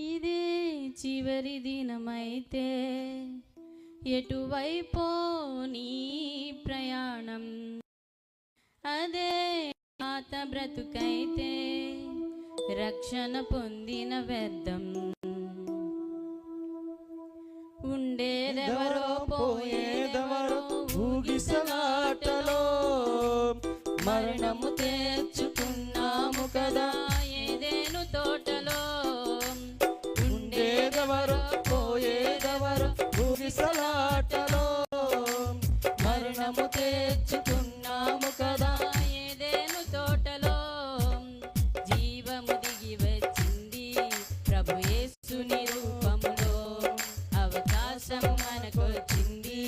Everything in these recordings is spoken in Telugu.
ఇదే చివరి దినమైతే ఎటువైపో నీ ప్రయాణం, అదే పాత బ్రతుకైతే రక్షణ పొందిన వ్యర్థం. ఉండేదెవరో పోయేదెవరో ఊగిసలాటలో మరణము తెచ్చుకున్నాము కదా ఏదేను తోటలో. ఉండేదెవరో పోయేదెవరో ఊగిసలాటలో మరణము తెచ్చుకున్నాము కదా ఏదేను తోటలో. జీవము దిగి వచ్చింది ప్రభు యేసుని రూపములో, అవకాశం మనకొచ్చింది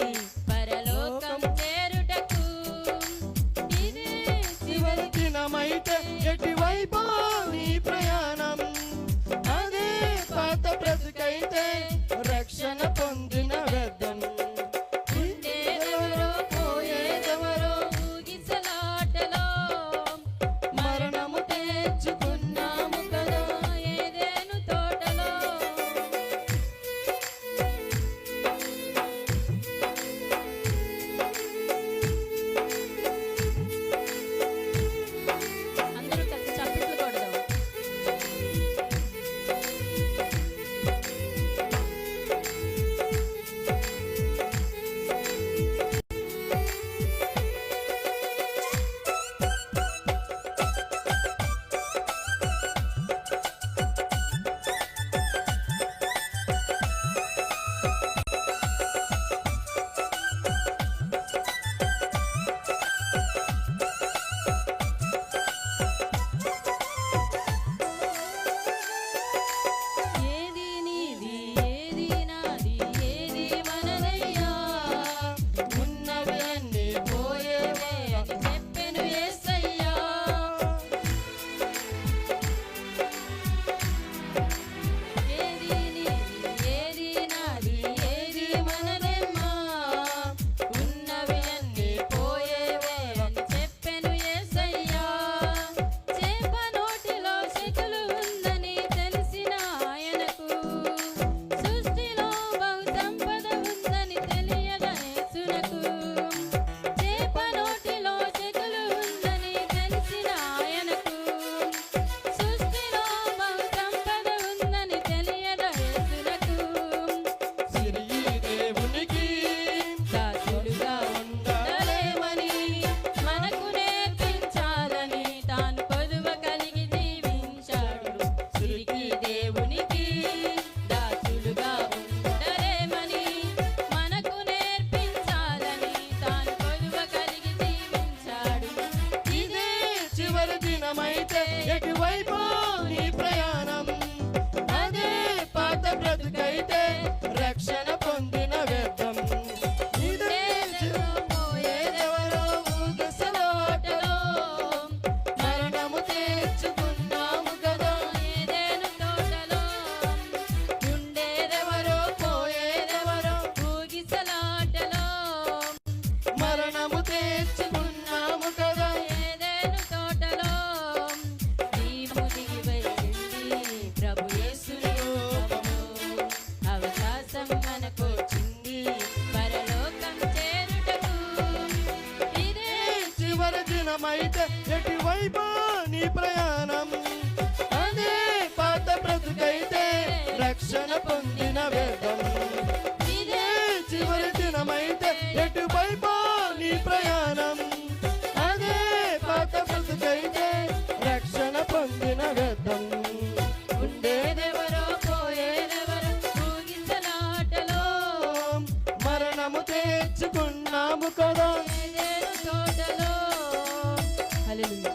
పరలోకం చేరుటకు. ఇదే చివరి దినమైతే ఎటువైపో నీ ప్రయాణం, అదే పాత బ్రతుకైతే రక్షణ పొందిన వ్యర్థం. ఉండేదెవరో పోయేదెవరో ఊగిసలాటలో మరణము తెచ్చుకున్నాము కదా ఏదేను తోటలో. అందరూ కలిసి చప్పట్లు కొడదాం. ఏది నీది ఏది నాది ఏది మనదయ్యా, ఉన్నవి అన్ని పోయేవే అని చెప్పెను యేసయ్యా. ఏది నీది ఏది నాది ఏది మనదమ్మా, ఉన్నవి అన్ని పోయేవే అని చెప్పెను యేసయ్యా. చేప నోటిలో శకులు ఉందని తెలిసిన ఆయనకు, సృష్టిలో బహు సంపద ఉందని తెలియద యేసునకు. చేప నోటిలో శకులు ఉందని తెలిసిన ఆయనకు, సృష్టిలో బహు సంపద ఉందని తెలియద యేసునకు. సిరి దేవునికి దాసులుగా ఉండలేమని మనకు నేర్పించాలని తాను కొదువ కలిగి జీవించాడు. సిరికి దేవునికి దాసులుగా ఉండలేమని మనకు నేర్పించాలని తాను కొదువ కలిగి జీవించాడు. ఇదే చివరి దినమైతే ఎటువైపో నీ ప్రయాణం, అదే పాత బ్రతుకైతే రక్షణ పొందిన వ్యర్థం. ఇదే పోయేదెవరో ఊగిసలాటలో మరణము తెచ్చుకున్నాము కదా ఏదేను తోటలో. ఉండేదెవరో పోయేదెవరో ఊగిసలాటలో మరణము తెచ్చుకున్నాము కదా. ఏదేను తోటలో. జీవము దిగి వచ్చింది ప్రభు యేసుని రూపములో, అవకాశం మనకొచ్చింది పరలోకం చేరుటకు. ఇదే చివరి దినమైతే ఎటువైపో నీ ప్రయాణం, అదే పాత బ్రతుకైతే రక్షణ పొందిన వ్యర్థం. ఇదే చివరి దినమైతే ఎటువైపో నీ ప్రయాణం, అదే పాత బ్రతుకైతే రక్షణ పొందిన వ్యర్థం. ఉండేదెవరో పోయేదెవరో ఊగిసలాటలో మరణము తెచ్చుకున్నాము కదా. ఏదేను తోటలో. హల్లెలూయా.